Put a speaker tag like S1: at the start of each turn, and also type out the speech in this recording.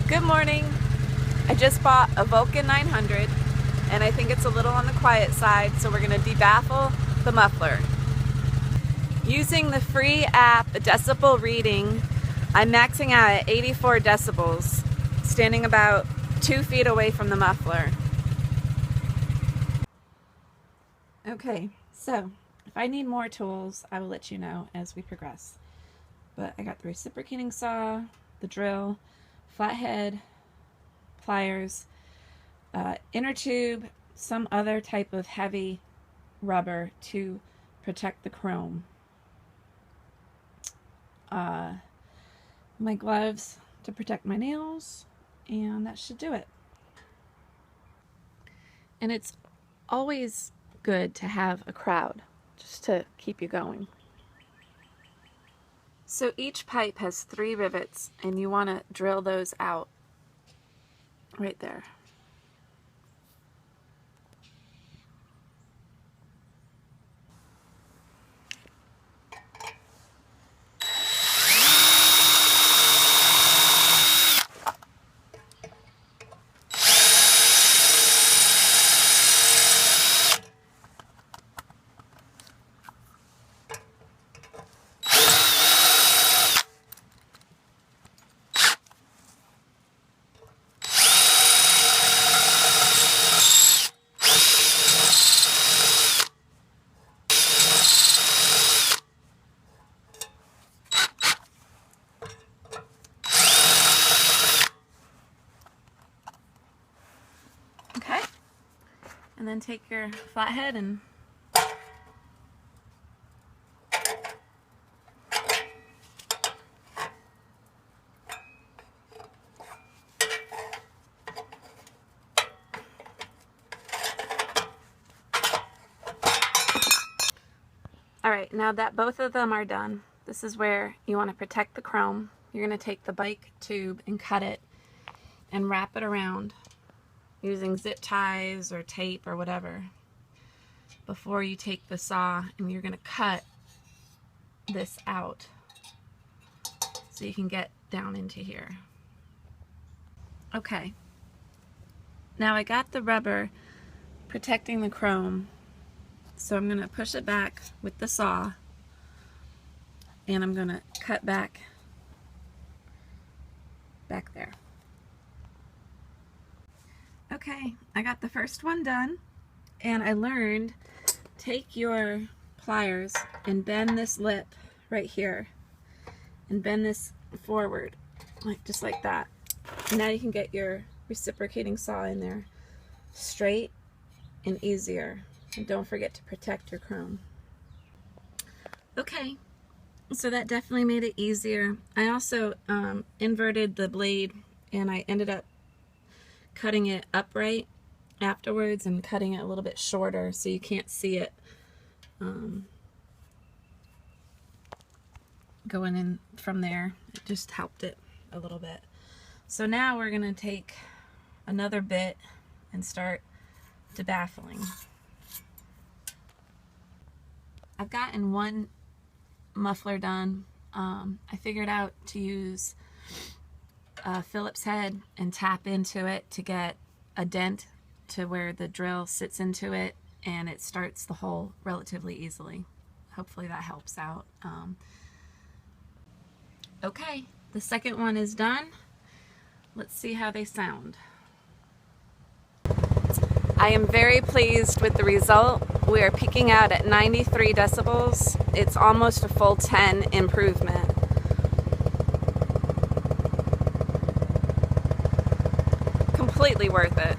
S1: Good morning. I just bought a Vulcan 900 and I think it's a little on the quiet side, so we're going to debaffle the muffler. Using the free app Decibel Reading, I'm maxing out at 84 decibels, standing about 2 feet away from the muffler. Okay, so if I need more tools, I will let you know as we progress. But I got the reciprocating saw, the drill, flathead, pliers, inner tube, some other type of heavy rubber to protect the chrome, my gloves to protect my nails, and that should do it. And it's always good to have a crowd just to keep you going. So each pipe has 3 rivets and you want to drill those out right there. Okay, and then take your flathead and alright, now that both of them are done, this is where you want to protect the chrome. You're going to take the bike tube and cut it and wrap it around using zip ties or tape or whatever before you take the saw, and you're going to cut this out so you can get down into here. Okay, now I got the rubber protecting the chrome, so I'm going to push it back with the saw and I'm going to cut back there. Okay, I got the first one done, and I learned, take your pliers and bend this lip right here and bend this forward, just like that. And now you can get your reciprocating saw in there straight and easier. And don't forget to protect your chrome. Okay, so that definitely made it easier. I also inverted the blade, and I ended up cutting it upright afterwards and cutting it a little bit shorter so you can't see it going in from there. It just helped it a little bit. So now we're going to take another bit and start debaffling. I've gotten one muffler done. I figured out to use a Phillips head and tap into it to get a dent to where the drill sits into it, and it starts the hole relatively easily. Hopefully that helps out. Okay, the second one is done. Let's see how they sound. I am very pleased with the result. We are peaking out at 93 decibels. It's almost a full 10 improvement. Completely worth it.